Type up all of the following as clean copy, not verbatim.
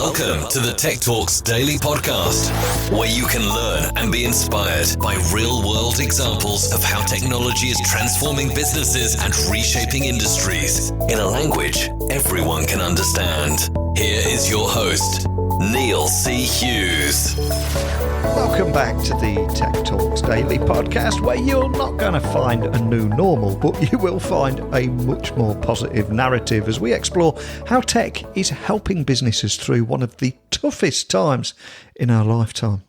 Welcome to the Tech Talks Daily Podcast, where you can learn and be inspired by real-world examples of how technology is transforming businesses and reshaping industries in a language everyone can understand. Here is your host, Neil C. Hughes. Welcome back to the Tech Talks Daily Podcast, where you're not going to find a new normal, but you will find a much more positive narrative as we explore how tech is helping businesses through one of the toughest times in our lifetime.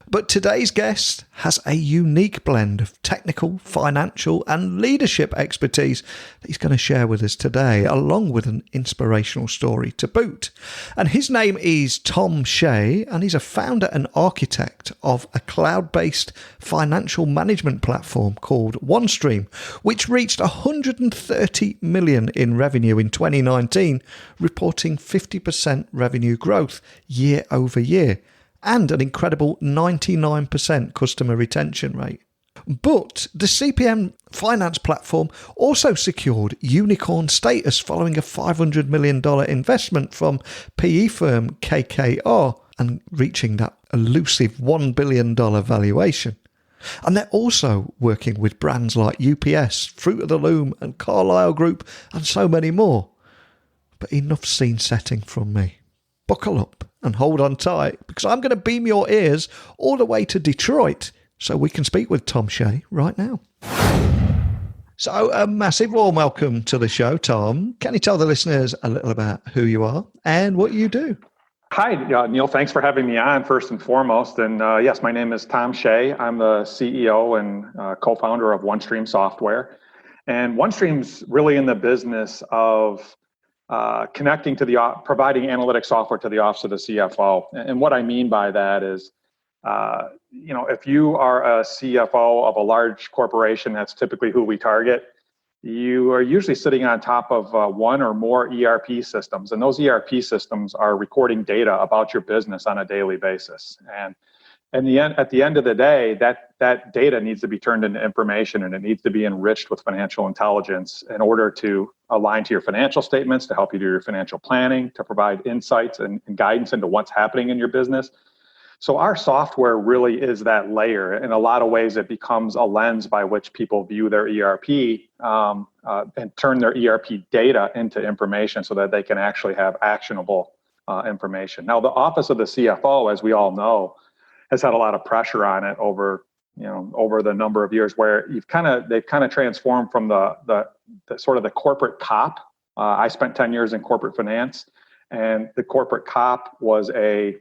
But today's guest has a unique blend of technical, financial and leadership expertise that he's going to share with us today, along with an inspirational story to boot. And his name is Tom Shea, and he's a founder and architect of a cloud-based financial management platform called OneStream, which reached 130 million in revenue in 2019, reporting 50% revenue growth year over year, and an incredible 99% customer retention rate. But the CPM-finance platform also secured unicorn status following a $500 million investment from PE firm KKR and reaching that elusive $1 billion valuation. And they're also working with brands like UPS, Fruit of the Loom and Carlyle Group and so many more. But enough scene setting from me. Buckle up and hold on tight, because I'm going to beam your ears all the way to Detroit so we can speak with Tom Shea right now. So a massive warm welcome to the show, Tom. Can you tell the listeners a little about who you are and what you do? Hi, Neil. Thanks for having me on, first and foremost. And yes, my name is Tom Shea. I'm the CEO and co-founder of OneStream Software. And OneStream's really in the business of connecting to providing analytic software to the office of the CFO. And what I mean by that is, if you are a CFO of a large corporation, that's typically who we target. You are usually sitting on top of one or more ERP systems, and those ERP systems are recording data about your business on a daily basis. And at the end of the day, that data needs to be turned into information, and it needs to be enriched with financial intelligence in order to align to your financial statements, to help you do your financial planning, to provide insights and guidance into what's happening in your business. So our software really is that layer. In a lot of ways, it becomes a lens by which people view their ERP and turn their ERP data into information so that they can actually have actionable information. Now, the office of the CFO, as we all know, has had a lot of pressure on it over the number of years, where they've kind of transformed from the sort of the corporate cop. I spent 10 years in corporate finance, and the corporate cop was a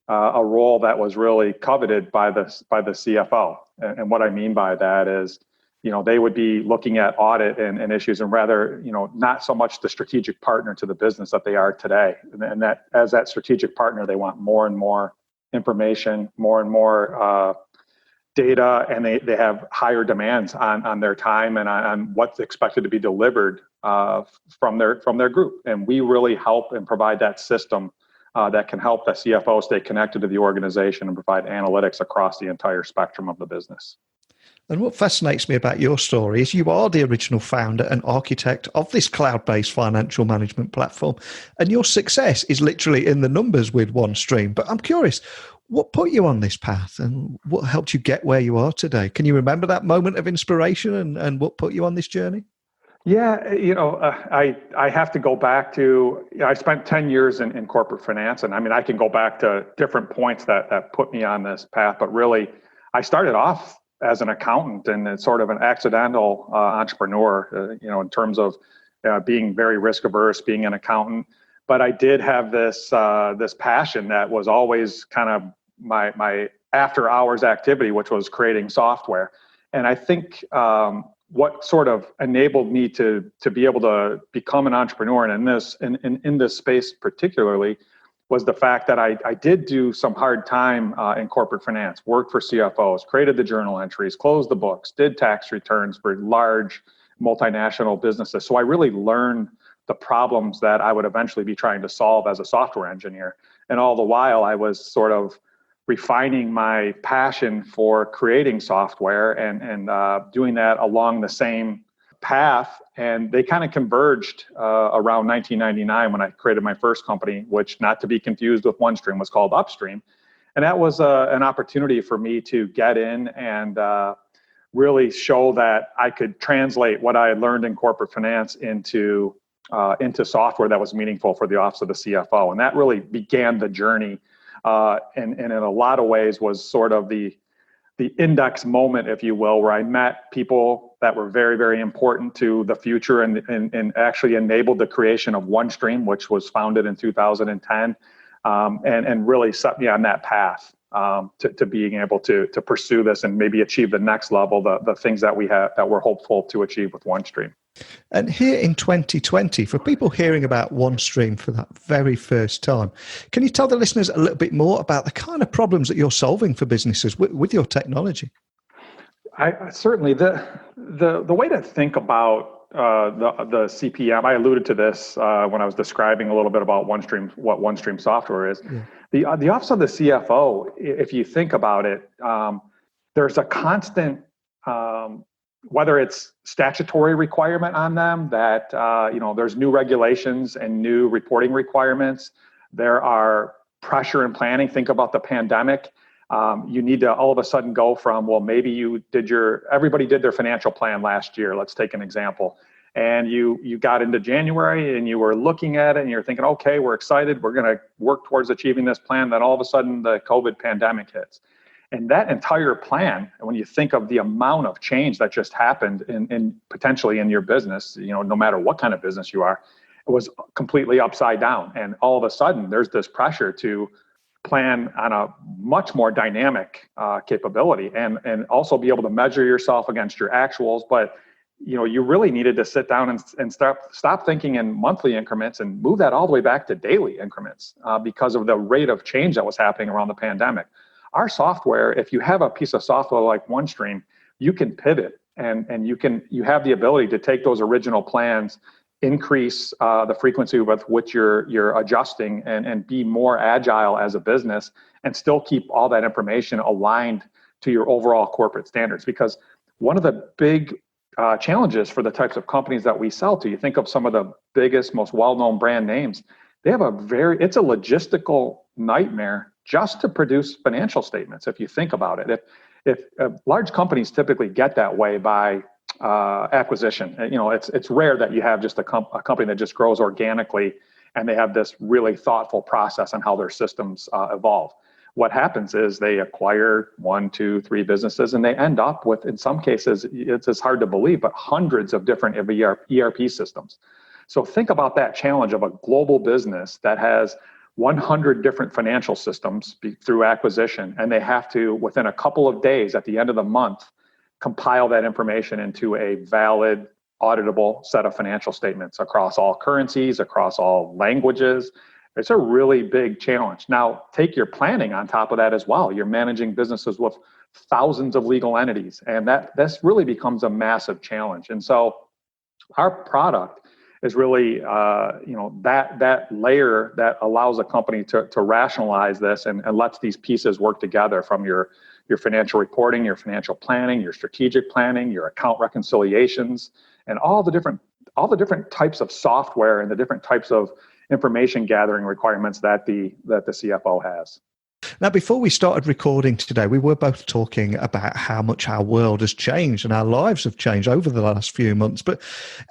role that was really coveted by the CFO. And what I mean by that is, they would be looking at audit and issues, and rather, not so much the strategic partner to the business that they are today. And that as that strategic partner, they want more and more information, more and more data, and they have higher demands on their time and on what's expected to be delivered from their group. And we really help and provide that system that can help the CFO stay connected to the organization and provide analytics across the entire spectrum of the business. And what fascinates me about your story is you are the original founder and architect of this cloud-based financial management platform, and your success is literally in the numbers with OneStream. But I'm curious, what put you on this path and what helped you get where you are today? Can you remember that moment of inspiration and what put you on this journey? Yeah, I have to go back to, I spent 10 years in corporate finance, and I can go back to different points that put me on this path, but really I started off as an accountant and it's sort of an accidental entrepreneur, in terms of being very risk averse, being an accountant. But I did have this passion that was always kind of my after hours activity, which was creating software. And I think what sort of enabled me to be able to become an entrepreneur, and in this space particularly, was the fact that I did do some hard time in corporate finance, worked for CFOs, created the journal entries, closed the books, did tax returns for large multinational businesses. So I really learned the problems that I would eventually be trying to solve as a software engineer. And all the while, I was sort of refining my passion for creating software and doing that along the same path, and they kind of converged around 1999 when I created my first company, which, not to be confused with OneStream, was called UpStream. And that was an opportunity for me to get in and really show that I could translate what I had learned in corporate finance into software that was meaningful for the office of the CFO. And that really began the journey, and in a lot of ways was sort of the index moment, if you will, where I met people that were very, very important to the future and actually enabled the creation of OneStream, which was founded in 2010, and really set me on that path to being able to pursue this and maybe achieve the next level, the things that we have that we're hopeful to achieve with OneStream. And here in 2020, for people hearing about OneStream for that very first time, can you tell the listeners a little bit more about the kind of problems that you're solving for businesses with your technology? I certainly, the way to think about the CPM, I alluded to this when I was describing a little bit about OneStream, what OneStream software is. Yeah. The office of the CFO, if you think about it, there's a constant, whether it's statutory requirement on them that, there's new regulations and new reporting requirements. There are pressure and planning. Think about the pandemic. You need to all of a sudden go from, well, maybe everybody did their financial plan last year. Let's take an example. And you got into January and you were looking at it and you're thinking, okay, we're excited. We're going to work towards achieving this plan. Then all of a sudden the COVID pandemic hits. And that entire plan, when you think of the amount of change that just happened in potentially in your business, no matter what kind of business you are, it was completely upside down. And all of a sudden there's this pressure to plan on a much more dynamic capability and also be able to measure yourself against your actuals. But you really needed to sit down and stop thinking in monthly increments and move that all the way back to daily increments because of the rate of change that was happening around the pandemic. Our software, if you have a piece of software like OneStream, you can pivot and you have the ability to take those original plans, increase the frequency with which you're adjusting and be more agile as a business and still keep all that information aligned to your overall corporate standards. Because one of the big challenges for the types of companies that we sell to, you think of some of the biggest, most well-known brand names, they have it's a logistical nightmare just to produce financial statements. If you think about it, if large companies typically get that way by acquisition, it's rare that you have just a company that just grows organically and they have this really thoughtful process on how their systems evolve. What happens is they acquire 1, 2, 3 businesses and they end up with, in some cases, it's hard to believe, but hundreds of different ERP systems. So think about that challenge of a global business that has 100 different financial systems through acquisition, and they have to, within a couple of days at the end of the month, compile that information into a valid, auditable set of financial statements across all currencies, across all languages. It's a really big challenge. Now, take your planning on top of that as well. You're managing businesses with thousands of legal entities, and this really becomes a massive challenge. And so our product is really that layer that allows a company to rationalize this and lets these pieces work together, from your financial reporting, your financial planning, your strategic planning, your account reconciliations, and all the different types of software and the different types of information gathering requirements that the CFO has. Now, before we started recording today, we were both talking about how much our world has changed and our lives have changed over the last few months. But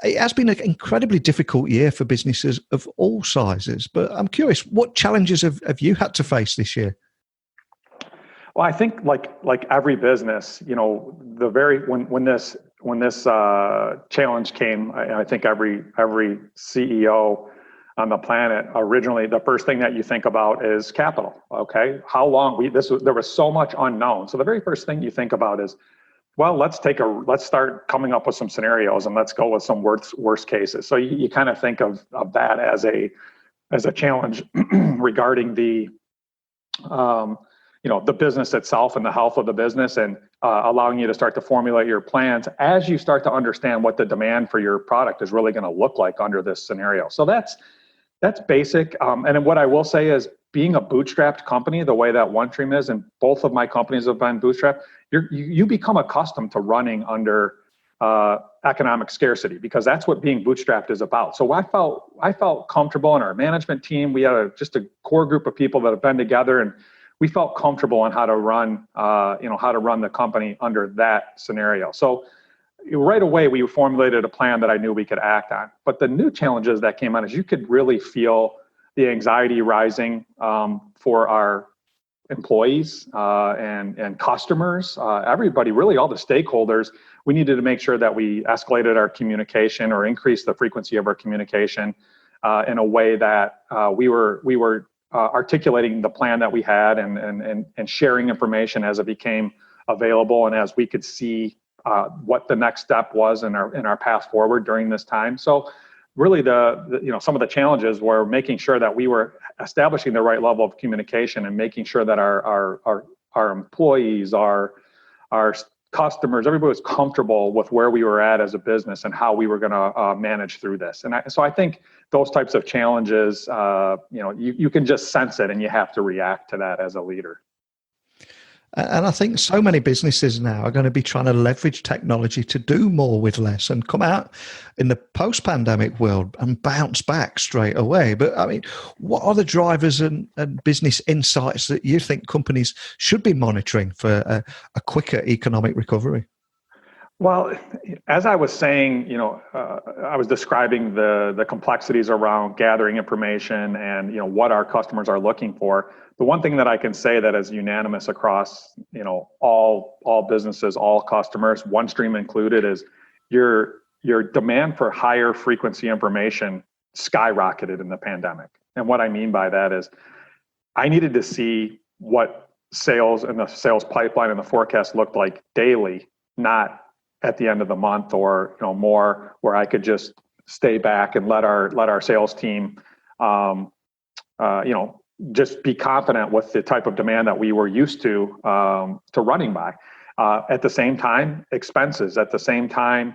it has been an incredibly difficult year for businesses of all sizes. But I'm curious, what challenges have you had to face this year? Well, I think like every business, when this challenge came, I think every CEO on the planet, originally, the first thing that you think about is capital. Okay, how long there was so much unknown. So the very first thing you think about is, well, let's start coming up with some scenarios and let's go with some worst cases. So you kind of think of that as a challenge regarding the business itself and the health of the business, and allowing you to start to formulate your plans as you start to understand what the demand for your product is really going to look like under this scenario. So that's basic. And then what I will say is, being a bootstrapped company, the way that OneStream is, and both of my companies have been bootstrapped, you become accustomed to running under economic scarcity, because that's what being bootstrapped is about. So I felt comfortable in our management team. We had just a core group of people that have been together, and we felt comfortable on how to run the company under that scenario. So right away, we formulated a plan that I knew we could act on. But the new challenges that came out is you could really feel the anxiety rising for our employees and customers, everybody, really all the stakeholders. We needed to make sure that we escalated our communication or increased the frequency of our communication in a way that we were articulating the plan that we had and sharing information as it became available and as we could see what the next step was in our path forward during this time. So really some of the challenges were making sure that we were establishing the right level of communication and making sure that our employees, our customers, everybody was comfortable with where we were at as a business and how we were going to manage through this. And so I think those types of challenges, you can just sense it and you have to react to that as a leader. And I think so many businesses now are going to be trying to leverage technology to do more with less and come out in the post-pandemic world and bounce back straight away. But I mean, what are the drivers and business insights that you think companies should be monitoring for a quicker economic recovery? Well, as I was saying, I was describing the complexities around gathering information and, what our customers are looking for. The one thing that I can say that is unanimous across, all businesses, all customers, OneStream included, is your demand for higher frequency information skyrocketed in the pandemic. And what I mean by that is I needed to see what sales and the sales pipeline and the forecast looked like daily, not at the end of the month or more, where I could just stay back and let our sales team just be confident with the type of demand that we were used to running by. At the same time, expenses. At the same time,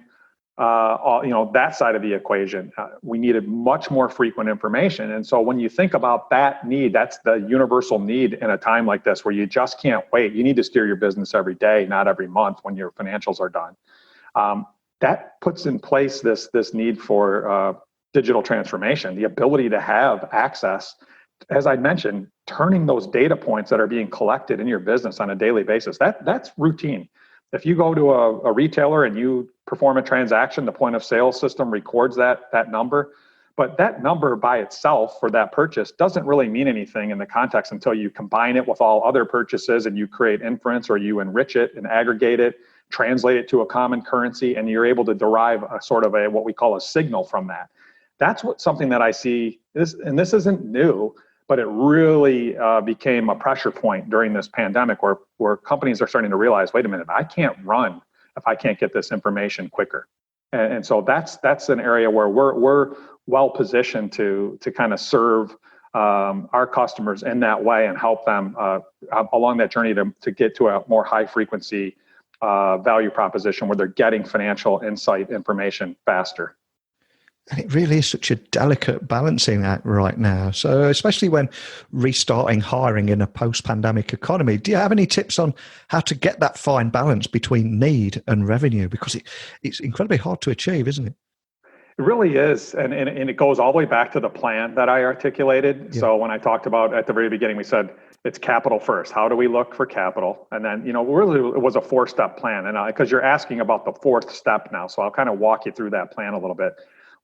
that side of the equation, we needed much more frequent information. And so when you think about that need, that's the universal need in a time like this where you just can't wait. You need to steer your business every day, not every month when your financials are done. That puts in place this need for digital transformation, the ability to have access, as I mentioned, turning those data points that are being collected in your business on a daily basis. That's routine. If you go to a retailer and you perform a transaction, the point of sale system records that number. But that number by itself for that purchase doesn't really mean anything in the context until you combine it with all other purchases and you create inference or you enrich it and aggregate it, translate it to a common currency, and you're able to derive a sort of what we call a signal from that. That's something that I see, and this isn't new, but it really became a pressure point during this pandemic where companies are starting to realize, wait a minute, I can't run if I can't get this information quicker. And so that's an area where we're well positioned to kind of serve our customers in that way and help them along that journey to get to a more high frequency value proposition where they're getting financial insight information faster. And it really is such a delicate balancing act right now. So especially when restarting hiring in a post-pandemic economy, do you have any tips on how to get that fine balance between need and revenue? Because it's incredibly hard to achieve, isn't it? It really is. And it goes all the way back to the plan that I articulated. Yeah. So when I talked about at the very beginning, we said it's capital first. How do we look for capital? And then, really it was a 4-step plan. And because you're asking about the 4th step now, so I'll kind of walk you through that plan a little bit.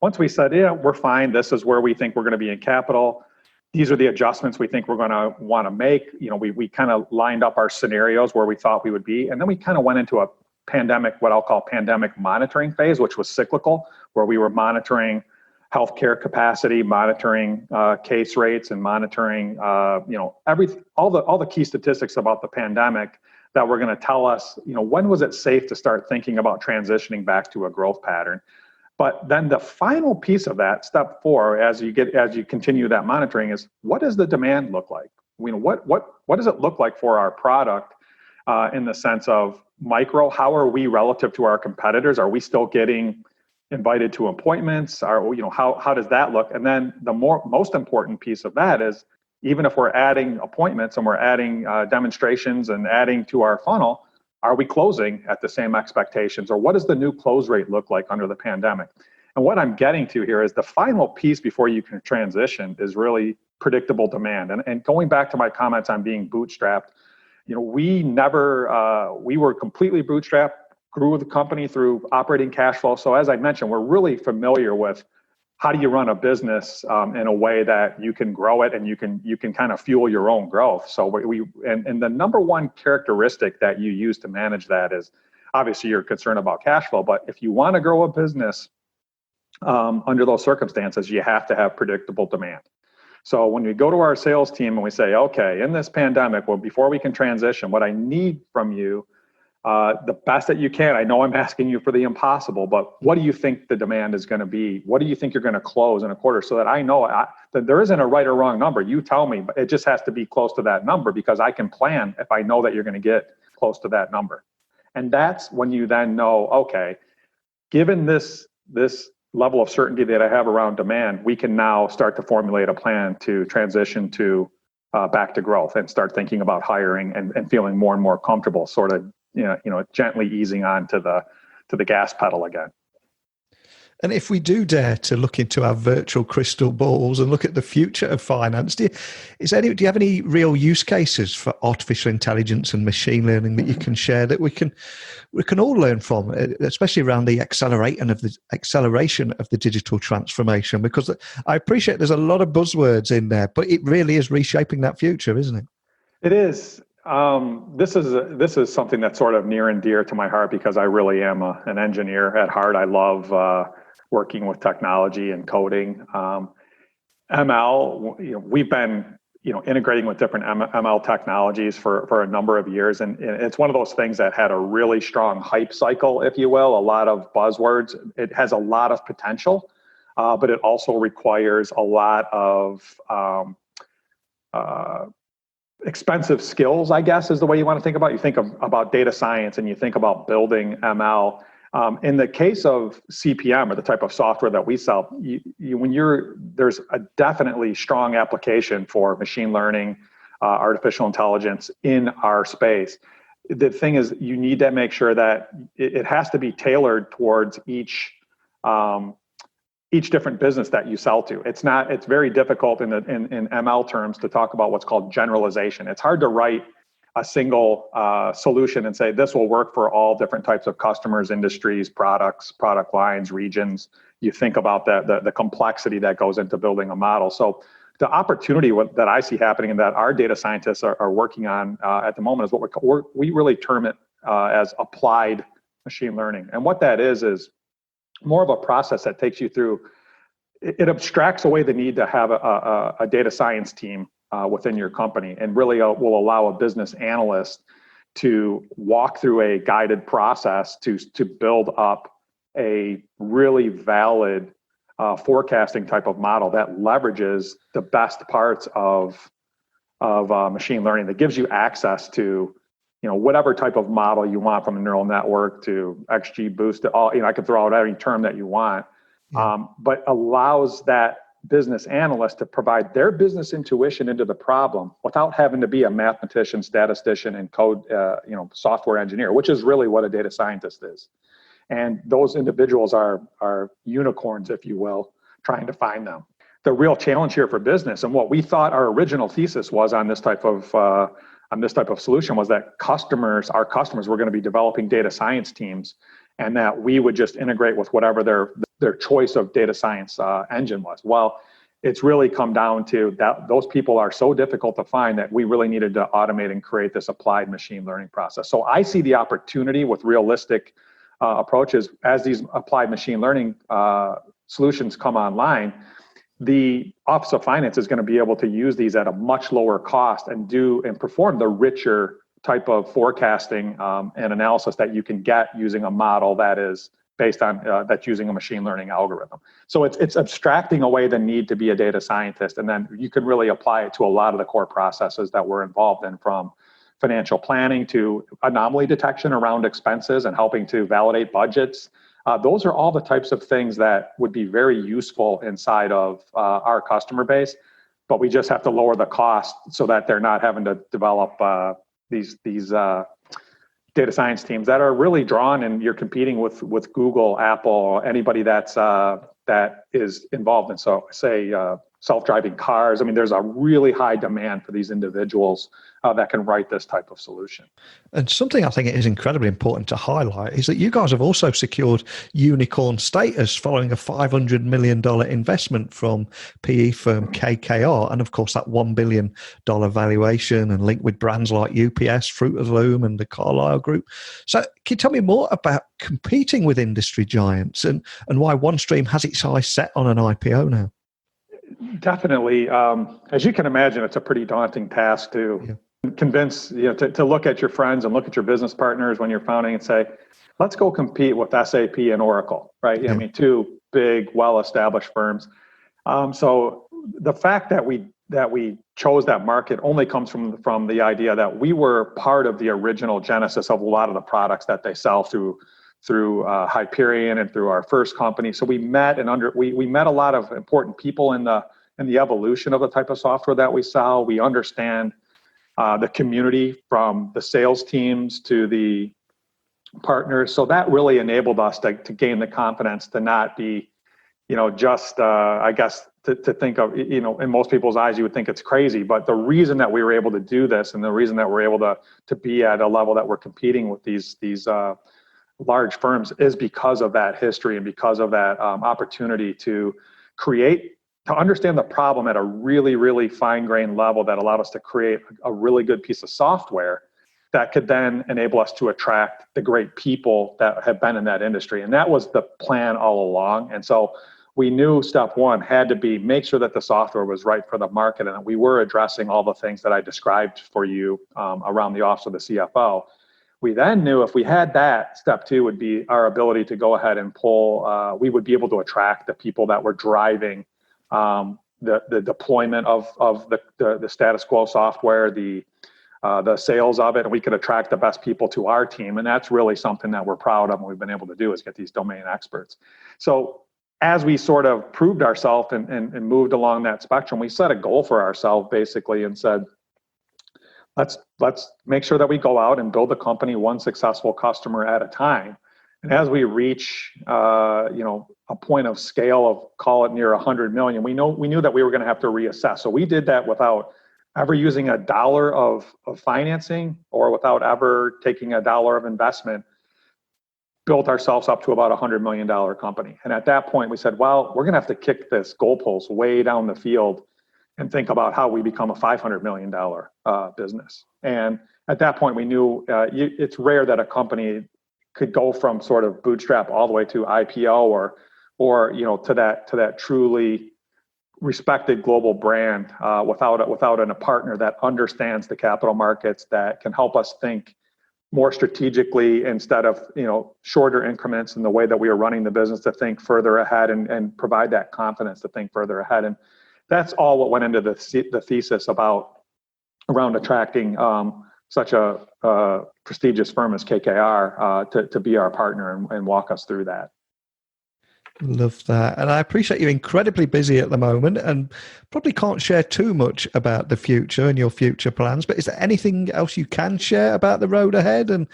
Once we said, yeah, we're fine, this is where we think we're going to be in capital, these are the adjustments we think we're going to want to make. We kind of lined up our scenarios where we thought we would be. And then we kind of went into a pandemic, what I'll call pandemic monitoring phase, which was cyclical, where we were monitoring healthcare capacity, monitoring case rates, and monitoring all the key statistics about the pandemic that were going to tell us, when was it safe to start thinking about transitioning back to a growth pattern. But then the final piece of that, step 4, as you continue that monitoring, is what does the demand look like? What does it look like for our product in the sense of micro? How are we relative to our competitors? Are we still getting invited to appointments? How does that look? And then the most important piece of that is, even if we're adding appointments and we're adding demonstrations and adding to our funnel, are we closing at the same expectations, or what does the new close rate look like under the pandemic? And what I'm getting to here is the final piece before you can transition is really predictable demand. And going back to my comments on being bootstrapped, we were completely bootstrapped, grew the company through operating cash flow. So as I mentioned, we're really familiar with how do you run a business in a way that you can grow it and you can kind of fuel your own growth. So and the number one characteristic that you use to manage that is obviously you're concerned about cash flow, but if you want to grow a business under those circumstances, you have to have predictable demand. So when we go to our sales team and we say, okay, in this pandemic, well, before we can transition, what I need from you, the best that you can, I know I'm asking you for the impossible, but what do you think the demand is going to be? What do you think you're going to close in a quarter so that I know that there isn't a right or wrong number? You tell me, but it just has to be close to that number because I can plan if I know that you're going to get close to that number. And that's when you then know, okay, given this level of certainty that I have around demand, we can now start to formulate a plan to transition to back to growth and start thinking about hiring and feeling more and more comfortable, sort of gently easing on to the gas pedal again. And if we do dare to look into our virtual crystal balls and look at the future of finance, do you have any real use cases for artificial intelligence and machine learning that you can share that we can all learn from, especially around the acceleration of the digital transformation? Because I appreciate there's a lot of buzzwords in there, but it really is reshaping that future, isn't it? It is. This is something that's sort of near and dear to my heart because I really am an engineer at heart. I love working with technology and coding. ML, we've been integrating with different ML technologies for a number of years, and it's one of those things that had a really strong hype cycle, if you will, a lot of buzzwords. It has a lot of potential, but it also requires a lot of expensive skills, I guess, is the way you want to think about it. You think about data science and you think about building ML. In the case of CPM, or the type of software that we sell, there's a definitely strong application for machine learning, artificial intelligence in our space. The thing is, you need to make sure that it has to be tailored towards each different business that you sell to. It's very difficult in ML terms to talk about what's called generalization. It's hard to write a single solution and say this will work for all different types of customers, industries, products, product lines, regions. You think about the complexity that goes into building a model. So the opportunity that I see happening and that our data scientists are working on at the moment is what we really term it as applied machine learning. And what that is more of a process that takes you through. It abstracts away the need to have a data science team within your company, and really will allow a business analyst to walk through a guided process to build up a really valid forecasting type of model that leverages the best parts of machine learning, that gives you access to whatever type of model you want, from a neural network to XGBoost to all. I could throw out any term that you want, but allows that business analyst to provide their business intuition into the problem without having to be a mathematician, statistician, and code, software engineer, which is really what a data scientist is. And those individuals are unicorns, if you will, trying to find them. The real challenge here for business, and what we thought our original thesis was on this type of solution, was that our customers were going to be developing data science teams, and that we would just integrate with whatever their choice of data science engine was. Well, it's really come down to that those people are so difficult to find that we really needed to automate and create this applied machine learning process. So I see the opportunity with realistic approaches as these applied machine learning solutions come online. The Office of Finance is going to be able to use these at a much lower cost and perform the richer type of forecasting and analysis that you can get using a model that is based on that's using a machine learning algorithm. So it's abstracting away the need to be a data scientist, and then you can really apply it to a lot of the core processes that we're involved in, from financial planning to anomaly detection around expenses and helping to validate budgets. Those are all the types of things that would be very useful inside of our customer base, but we just have to lower the cost so that they're not having to develop these data science teams that are really drawn, and you're competing with Google, Apple, anybody that is involved in, so say self-driving cars. I mean, there's a really high demand for these individuals that can write this type of solution. And something I think it is incredibly important to highlight is that you guys have also secured unicorn status following a $500 million investment from PE firm KKR. And of course, that $1 billion valuation, and linked with brands like UPS, Fruit of Loom, and the Carlyle Group. So can you tell me more about competing with industry giants and why OneStream has its eyes set on an IPO now? Definitely. As you can imagine, it's a pretty daunting task to convince, to look at your friends and look at your business partners when you're founding and say, let's go compete with SAP and Oracle, right? Yeah. I mean, two big, well-established firms. So the fact that we chose that market only comes from the idea that we were part of the original genesis of a lot of the products that they sell through Hyperion and through our first company. So we met we met a lot of important people in the evolution of the type of software that we sell. We understand the community, from the sales teams to the partners. So that really enabled us to gain the confidence to not be, just I guess to think of, in most people's eyes, you would think it's crazy. But the reason that we were able to do this, and the reason that we're able to be at a level that we're competing with these large firms, is because of that history and because of that opportunity to understand the problem at a really, really fine-grained level that allowed us to create a really good piece of software that could then enable us to attract the great people that have been in that industry. And that was the plan all along. And so we knew step one had to be make sure that the software was right for the market, and that we were addressing all the things that I described for you around the office of the CFO. We then knew if we had that, step two would be our ability to go ahead and we would be able to attract the people that were driving the deployment of the status quo software, the sales of it, and we could attract the best people to our team. And that's really something that we're proud of and we've been able to do, is get these domain experts. So as we sort of proved ourselves and moved along that spectrum, we set a goal for ourselves basically and said, let's make sure that we go out and build the company one successful customer at a time. And as we reach, a point of scale of, call it near 100 million, we knew that we were going to have to reassess. So we did that without ever using a dollar of financing or without ever taking a dollar of investment, built ourselves up to about a $100 million company. And at that point we said, well, we're going to have to kick this goalpost way down the field and think about how we become a $500 million business. And at that point we knew it's rare that a company could go from sort of bootstrap all the way to IPO or to that truly respected global brand without a partner that understands the capital markets, that can help us think more strategically instead of shorter increments in the way that we are running the business, to think further ahead and provide that confidence to think further ahead. And that's all what went into the thesis around attracting such a prestigious firm as KKR to be our partner and walk us through that. Love that. And I appreciate you're incredibly busy at the moment and probably can't share too much about the future and your future plans, but is there anything else you can share about the road ahead, and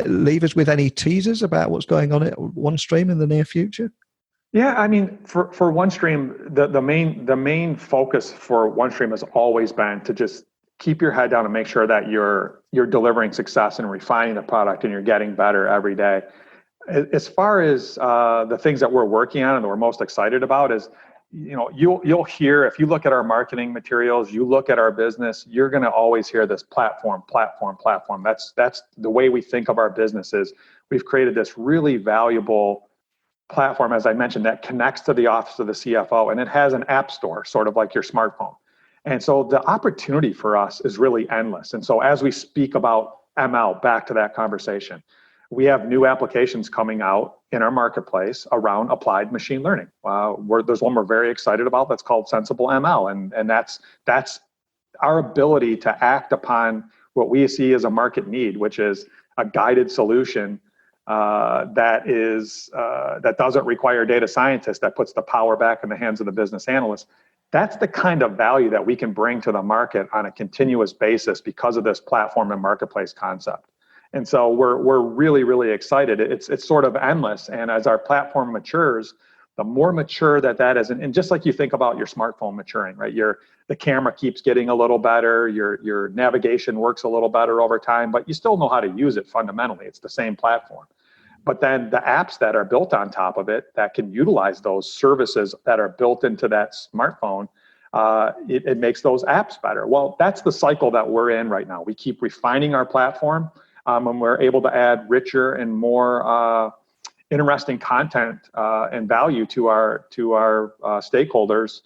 leave us with any teasers about what's going on at OneStream in the near future? Yeah, I mean, for OneStream, the main focus for OneStream has always been to just keep your head down and make sure that you're delivering success and refining the product and you're getting better every day. As far as the things that we're working on and that we're most excited about is, you'll hear, if you look at our marketing materials, you look at our business, you're going to always hear this platform. That's the way we think of our businesses. We've created this really valuable platform, as I mentioned, that connects to the office of the CFO, and it has an app store, sort of like your smartphone. And so the opportunity for us is really endless. And so as we speak about ML, back to that conversation, we have new applications coming out in our marketplace around applied machine learning. There's one we're very excited about that's called Sensible ML, and that's our ability to act upon what we see as a market need, which is a guided solution that doesn't require data scientists, that puts the power back in the hands of the business analysts. That's the kind of value that we can bring to the market on a continuous basis because of this platform and marketplace concept. And so we're really, really excited. It's sort of endless. And as our platform matures, the more mature that is, and just like you think about your smartphone maturing, right? The camera keeps getting a little better, your navigation works a little better over time, but you still know how to use it fundamentally. It's the same platform. But then the apps that are built on top of it that can utilize those services that are built into that smartphone, it makes those apps better. Well, that's the cycle that we're in right now. We keep refining our platform, and we're able to add richer and more interesting content and value to our stakeholders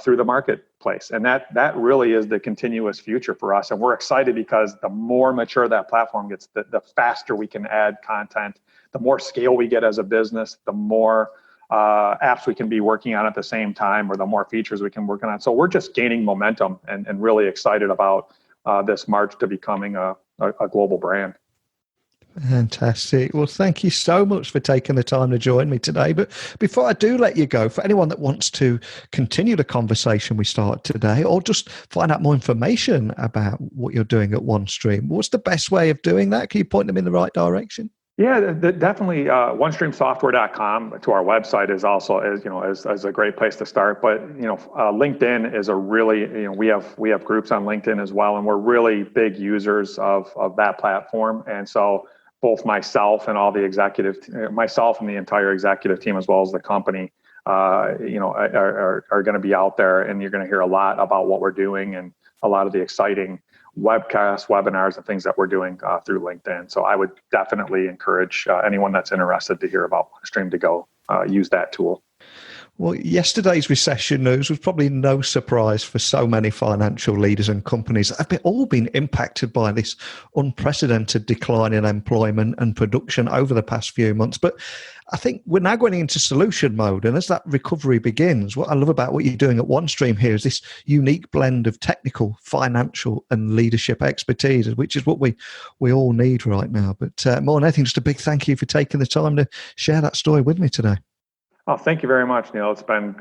through the marketplace. And that really is the continuous future for us. And we're excited because the more mature that platform gets, the faster we can add content, the more scale we get as a business, the more apps we can be working on at the same time, or the more features we can work on. So we're just gaining momentum and really excited about this march to becoming a global brand. Fantastic. Well, thank you so much for taking the time to join me today. But before I do let you go, for anyone that wants to continue the conversation we started today, or just find out more information about what you're doing at OneStream, what's the best way of doing that? Can you point them in the right direction? Yeah, definitely. OneStreamSoftware.com to our website is also is a great place to start. But LinkedIn is a really we have groups on LinkedIn as well, and we're really big users of that platform. And so both myself and the entire executive team, as well as the company, are going to be out there, and you're going to hear a lot about what we're doing and a lot of the exciting webcasts, webinars, and things that we're doing through LinkedIn. So I would definitely encourage anyone that's interested to hear about OneStream to go use that tool. Well, yesterday's recession news was probably no surprise for so many financial leaders and companies that have all been impacted by this unprecedented decline in employment and production over the past few months. But I think we're now going into solution mode. And as that recovery begins, what I love about what you're doing at OneStream here is this unique blend of technical, financial, and leadership expertise, which is what we all need right now. But more than anything, just a big thank you for taking the time to share that story with me today. Oh, thank you very much, Neil. It's been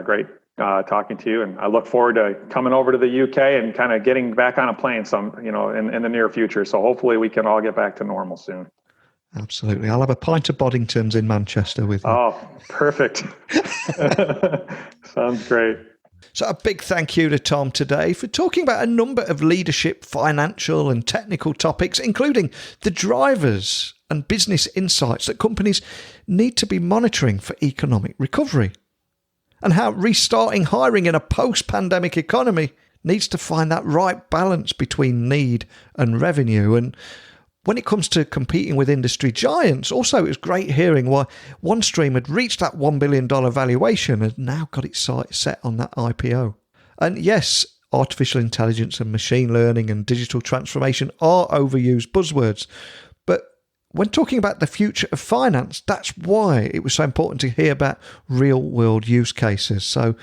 great talking to you, and I look forward to coming over to the UK and kind of getting back on a plane in the near future. So hopefully we can all get back to normal soon. Absolutely. I'll have a pint of Boddingtons in Manchester with you. Oh, perfect. Sounds great. So a big thank you to Tom today for talking about a number of leadership, financial and technical topics, including the drivers and business insights that companies need to be monitoring for economic recovery, and how restarting hiring in a post-pandemic economy needs to find that right balance between need and revenue. And when it comes to competing with industry giants, also it was great hearing why OneStream had reached that $1 billion valuation and now got its sights set on that IPO. And yes, artificial intelligence and machine learning and digital transformation are overused buzzwords. But when talking about the future of finance, that's why it was so important to hear about real-world use cases. So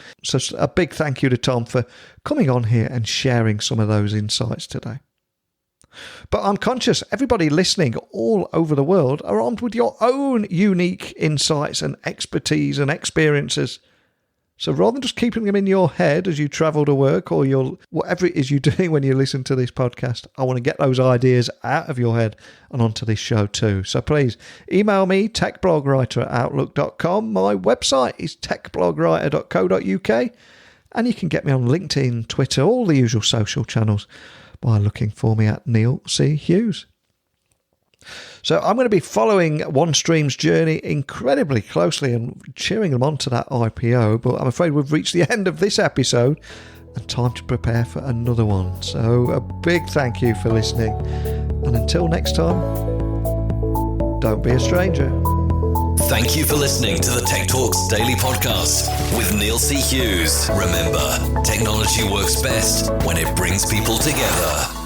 a big thank you to Tom for coming on here and sharing some of those insights today. But I'm conscious everybody listening all over the world are armed with your own unique insights and expertise and experiences. So rather than just keeping them in your head as you travel to work or whatever it is you're doing when you listen to this podcast, I want to get those ideas out of your head and onto this show too. So please email me, techblogwriter@outlook.com. My website is techblogwriter.co.uk, and you can get me on LinkedIn, Twitter, all the usual social channels by looking for me at Neil C. Hughes. So I'm going to be following OneStream's journey incredibly closely and cheering them on to that IPO, but I'm afraid we've reached the end of this episode and time to prepare for another one. So a big thank you for listening, and until next time, don't be a stranger. Thank you for listening to the Tech Talks Daily Podcast with Neil C. Hughes. Remember, technology works best when it brings people together.